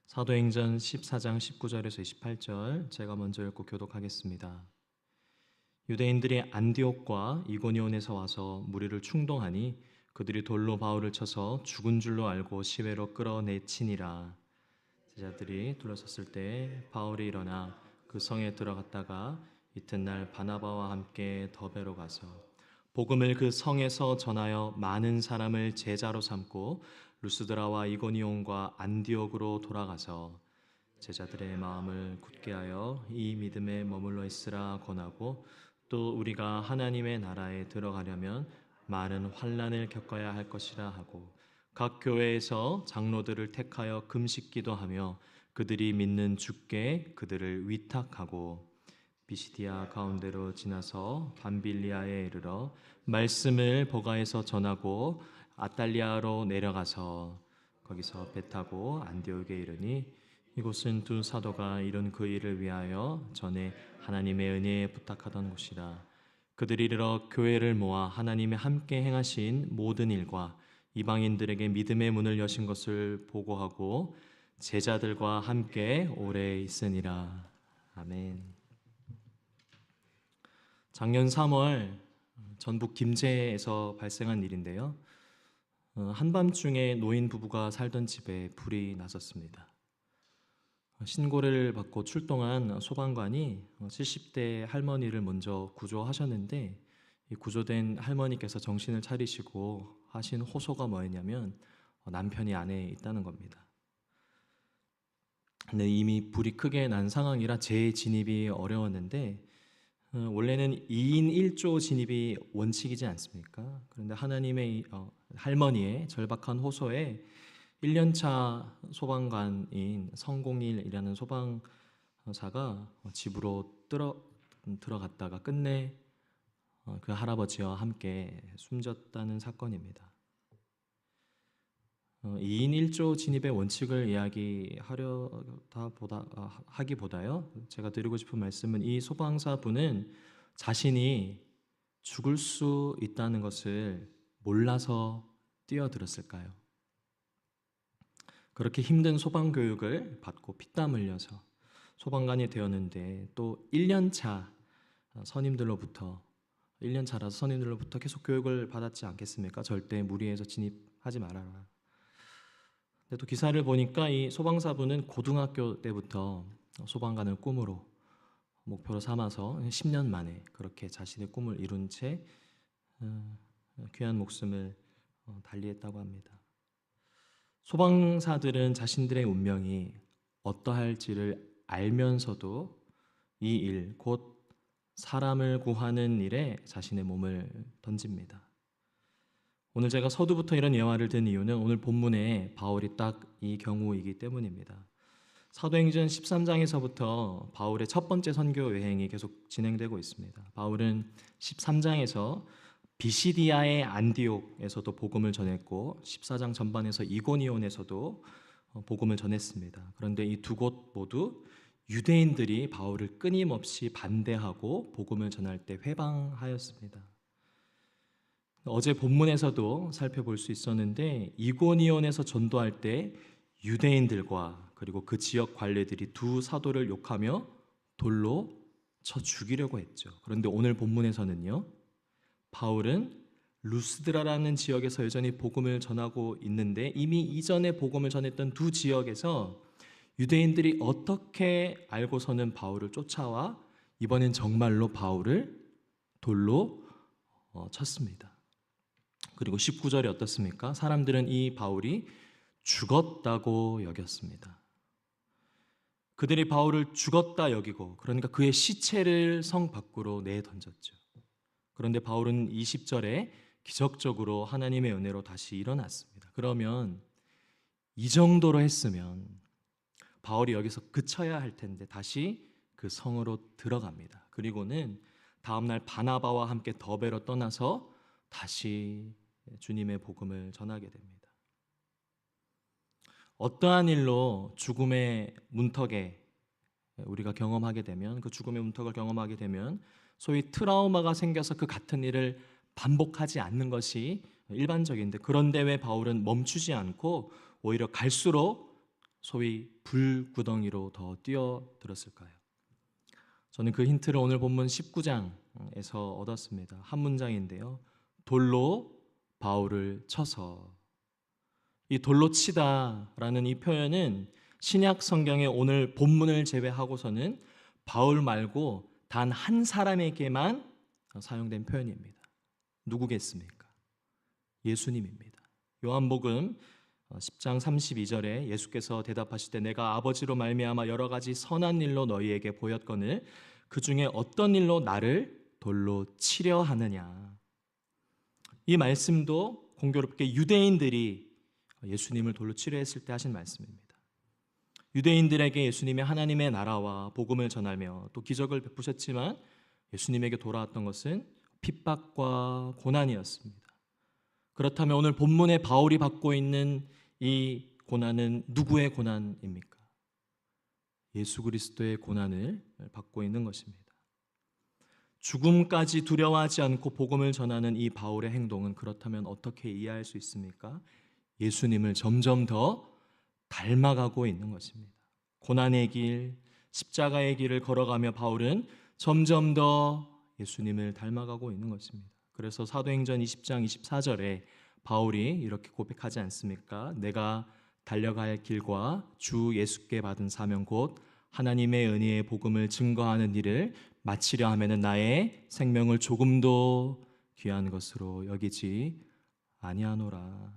사도행전 14장 19절에서 28절 제가 먼저 읽고 교독하겠습니다. 유대인들이 안디옥과 이고니온에서 와서 무리를 충동하니 그들이 돌로 바울을 쳐서 죽은 줄로 알고 시외로 끌어내치니라. 제자들이 둘러섰을 때 바울이 일어나 그 성에 들어갔다가 이튿날 바나바와 함께 더베로 가서 복음을 그 성에서 전하여 많은 사람을 제자로 삼고 루스드라와 이고니온과 안디옥으로 돌아가서 제자들의 마음을 굳게 하여 이 믿음에 머물러 있으라 권하고 또 우리가 하나님의 나라에 들어가려면 많은 환난을 겪어야 할 것이라 하고 각 교회에서 장로들을 택하여 금식 기도하며 그들이 믿는 주께 그들을 위탁하고 비시디아 가운데로 지나서 밤빌리아에 이르러 말씀을 보가에서 전하고 아탈리아로 내려가서 거기서 배 타고 안디옥에 이르니 이곳은 두 사도가 이룬 그 일을 위하여 전에 하나님의 은혜에 부탁하던 곳이라. 그들이 이르러 교회를 모아 하나님의 함께 행하신 모든 일과 이방인들에게 믿음의 문을 여신 것을 보고하고 제자들과 함께 오래 있으니라. 아멘. 작년 3월 전북 김제에서 발생한 일인데요. 한밤중에 노인 부부가 살던 집에 불이 났었습니다. 신고를 받고 출동한 소방관이 70대 할머니를 먼저 구조하셨는데 이 구조된 할머니께서 정신을 차리시고 하신 호소가 뭐였냐면 남편이 안에 있다는 겁니다. 근데 이미 불이 크게 난 상황이라 재진입이 어려웠는데 원래는 2인 1조 진입이 원칙이지 않습니까? 그런데 하나님의 할머니의 절박한 호소에 1년차 소방관인 성공일이라는 소방사가 집으로 들어갔다가 끝내 그 할아버지와 함께 숨졌다는 사건입니다. 2인 1조 진입의 원칙을 하기보다요. 제가 드리고 싶은 말씀은 이 소방사분은 자신이 죽을 수 있다는 것을 몰라서 뛰어들었을까요? 그렇게 힘든 소방 교육을 받고 피땀 흘려서 소방관이 되었는데 또 1년차 선임들로부터 1년차라서 선임들로부터 계속 교육을 받았지 않겠습니까? 절대 무리해서 진입하지 말아라. 근데 또 기사를 보니까 이 소방사분은 고등학교 때부터 소방관을 꿈으로 목표로 삼아서 10년 만에 그렇게 자신의 꿈을 이룬 채 귀한 목숨을 달리했다고 합니다. 소방사들은 자신들의 운명이 어떠할지를 알면서도 이 일, 곧 사람을 구하는 일에 자신의 몸을 던집니다. 오늘 제가 서두부터 이런 예화를 든 이유는 오늘 본문에 바울이 딱 이 경우이기 때문입니다. 사도행전 13장에서부터 바울의 첫 번째 선교 여행이 계속 진행되고 있습니다. 바울은 13장에서 비시디아의 안디옥에서도 복음을 전했고 14장 전반에서 이고니온에서도 복음을 전했습니다. 그런데 이 두 곳 모두 유대인들이 바울을 끊임없이 반대하고 복음을 전할 때 회방하였습니다. 어제 본문에서도 살펴볼 수 있었는데 이고니온에서 전도할 때 유대인들과 그리고 그 지역 관리들이 두 사도를 욕하며 돌로 쳐 죽이려고 했죠. 그런데 오늘 본문에서는요, 바울은 루스드라라는 지역에서 여전히 복음을 전하고 있는데 이미 이전에 복음을 전했던 두 지역에서 유대인들이 어떻게 알고서는 바울을 쫓아와 이번엔 정말로 바울을 돌로 쳤습니다. 그리고 19절이 어떻습니까? 사람들은 이 바울이 죽었다고 여겼습니다. 그들이 바울을 죽었다 여기고 그러니까 그의 시체를 성 밖으로 내던졌죠. 그런데 바울은 20절에 기적적으로 하나님의 은혜로 다시 일어났습니다. 그러면 이 정도로 했으면 바울이 여기서 그쳐야 할 텐데 다시 그 성으로 들어갑니다. 그리고는 다음날 바나바와 함께 더베로 떠나서 다시 주님의 복음을 전하게 됩니다. 어떠한 일로 죽음의 문턱에 우리가 경험하게 되면 그 죽음의 문턱을 경험하게 되면 소위 트라우마가 생겨서 그 같은 일을 반복하지 않는 것이 일반적인데 그런데 왜 바울은 멈추지 않고 오히려 갈수록 소위 불구덩이로 더 뛰어들었을까요? 저는 그 힌트를 오늘 본문 19장에서 얻었습니다. 한 문장인데요. 돌로 바울을 쳐서. 이 돌로 치다라는 이 표현은 신약 성경의 오늘 본문을 제외하고서는 바울 말고 단 한 사람에게만 사용된 표현입니다. 누구겠습니까? 예수님입니다. 요한복음 10장 32절에 예수께서 대답하실 때 내가 아버지로 말미암아 여러 가지 선한 일로 너희에게 보였거늘 그 중에 어떤 일로 나를 돌로 치려 하느냐. 이 말씀도 공교롭게 유대인들이 예수님을 돌로 치려 했을 때 하신 말씀입니다. 유대인들에게 예수님의 하나님의 나라와 복음을 전하며 또 기적을 베푸셨지만 예수님에게 돌아왔던 것은 핍박과 고난이었습니다. 그렇다면 오늘 본문에 바울이 받고 있는 이 고난은 누구의 고난입니까? 예수 그리스도의 고난을 받고 있는 것입니다. 죽음까지 두려워하지 않고 복음을 전하는 이 바울의 행동은 그렇다면 어떻게 이해할 수 있습니까? 예수님을 점점 더 닮아가고 있는 것입니다. 고난의 길, 십자가의 길을 걸어가며 바울은 점점 더 예수님을 닮아가고 있는 것입니다. 그래서 사도행전 20장 24절에 바울이 이렇게 고백하지 않습니까? 내가 달려갈 길과 주 예수께 받은 사명 곧 하나님의 은혜의 복음을 증거하는 일을 마치려 하면은 나의 생명을 조금도 귀한 것으로 여기지 아니하노라.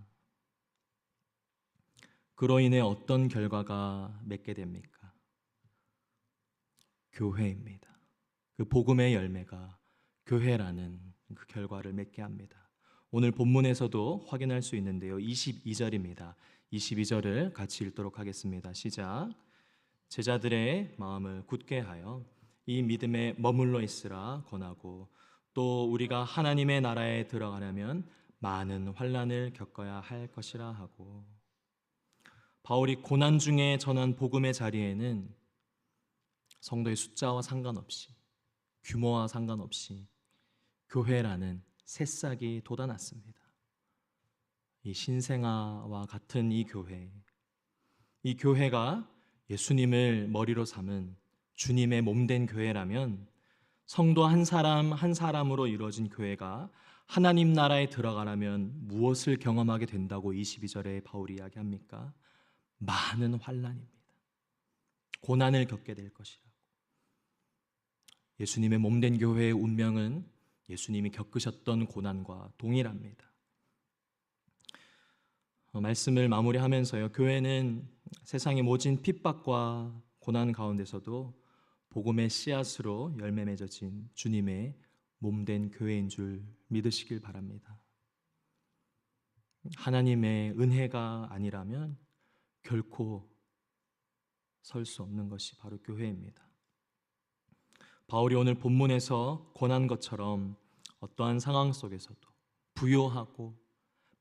그로 인해 어떤 결과가 맺게 됩니까? 교회입니다. 그 복음의 열매가 교회라는 그 결과를 맺게 합니다. 오늘 본문에서도 확인할 수 있는데요. 22절입니다. 22절을 같이 읽도록 하겠습니다. 시작. 제자들의 마음을 굳게 하여 이 믿음에 머물러 있으라 권하고 또 우리가 하나님의 나라에 들어가려면 많은 환난을 겪어야 할 것이라 하고. 바울이 고난 중에 전한 복음의 자리에는 성도의 숫자와 상관없이 규모와 상관없이 교회라는 새싹이 돋아났습니다. 이 신생아와 같은 이 교회가 예수님을 머리로 삼은 주님의 몸된 교회라면 성도 한 사람 한 사람으로 이루어진 교회가 하나님 나라에 들어가려면 무엇을 경험하게 된다고 22절에 바울이 이야기합니까? 많은 환난입니다. 고난을 겪게 될 것이라고. 예수님의 몸된 교회의 운명은 예수님이 겪으셨던 고난과 동일합니다. 말씀을 마무리하면서요. 교회는 세상의 모진 핍박과 고난 가운데서도 복음의 씨앗으로 열매 맺어진 주님의 몸된 교회인 줄 믿으시길 바랍니다. 하나님의 은혜가 아니라면 결코 설 수 없는 것이 바로 교회입니다. 바울이 오늘 본문에서 권한 것처럼 어떠한 상황 속에서도 부요하고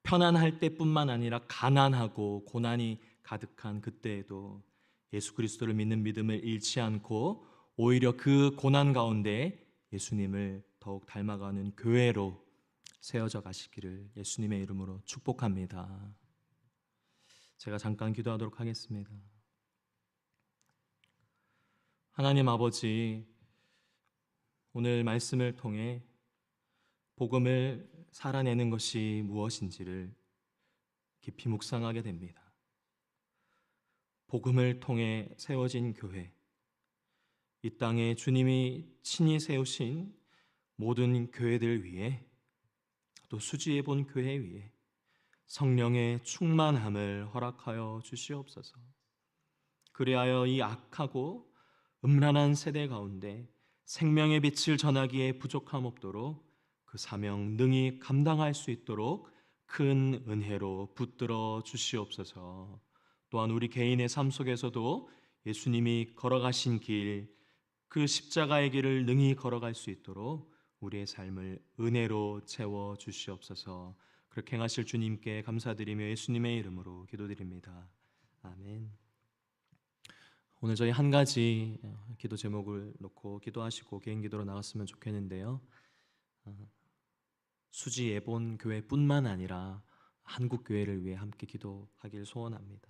편안할 때뿐만 아니라 가난하고 고난이 가득한 그때에도 예수 그리스도를 믿는 믿음을 잃지 않고 오히려 그 고난 가운데 예수님을 더욱 닮아가는 교회로 세워져 가시기를 예수님의 이름으로 축복합니다. 제가 잠깐 기도하도록 하겠습니다. 하나님 아버지, 오늘 말씀을 통해 복음을 살아내는 것이 무엇인지를 깊이 묵상하게 됩니다. 복음을 통해 세워진 교회, 이 땅에 주님이 친히 세우신 모든 교회들 위에 또 수지해 본 교회 위에 성령의 충만함을 허락하여 주시옵소서. 그리하여 이 악하고 음란한 세대 가운데 생명의 빛을 전하기에 부족함 없도록 그 사명 능히 감당할 수 있도록 큰 은혜로 붙들어 주시옵소서. 또한 우리 개인의 삶 속에서도 예수님이 걸어가신 길, 그 십자가의 길을 능히 걸어갈 수 있도록 우리의 삶을 은혜로 채워 주시옵소서. 그렇게 행하실 주님께 감사드리며 예수님의 이름으로 기도드립니다. 아멘. 오늘 저희 한 가지 기도 제목을 놓고 기도하시고 개인 기도로 나갔으면 좋겠는데요. 수지 예본 교회뿐만 아니라 한국 교회를 위해 함께 기도하길 소원합니다.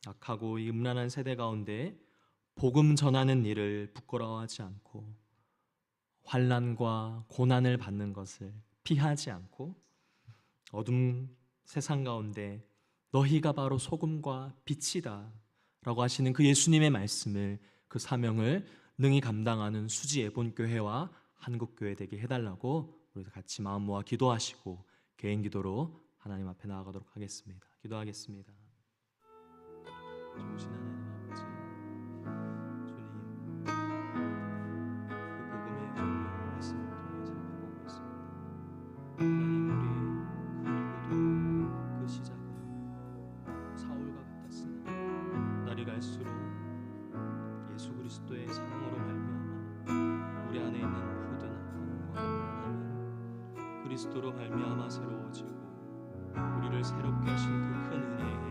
악하고 이 음란한 세대 가운데 복음 전하는 일을 부끄러워하지 않고 환난과 고난을 받는 것을 피하지 않고 어둠 세상 가운데 너희가 바로 소금과 빛이다 라고 하시는 그 예수님의 말씀을, 그 사명을 능히 감당하는 수지 예본교회와 한국교회 되게 해달라고 우리 같이 마음 모아 기도하시고 개인 기도로 하나님 앞에 나아가도록 하겠습니다. 기도하겠습니다. 좋으신 하나님 아버지, 주님, 그 복음의 정말 말씀을 통해 살펴보고 있습니다. 하나님, 우리 그 일고도 그 시작은 사울과 같았으나 날이 갈수록 예수 그리스도의 사랑으로 말미암아 우리 안에 있는 모든 악함과 하나님 그리스도로 말미암아 새로워지고 우리를 새롭게 하신 그 큰 은혜에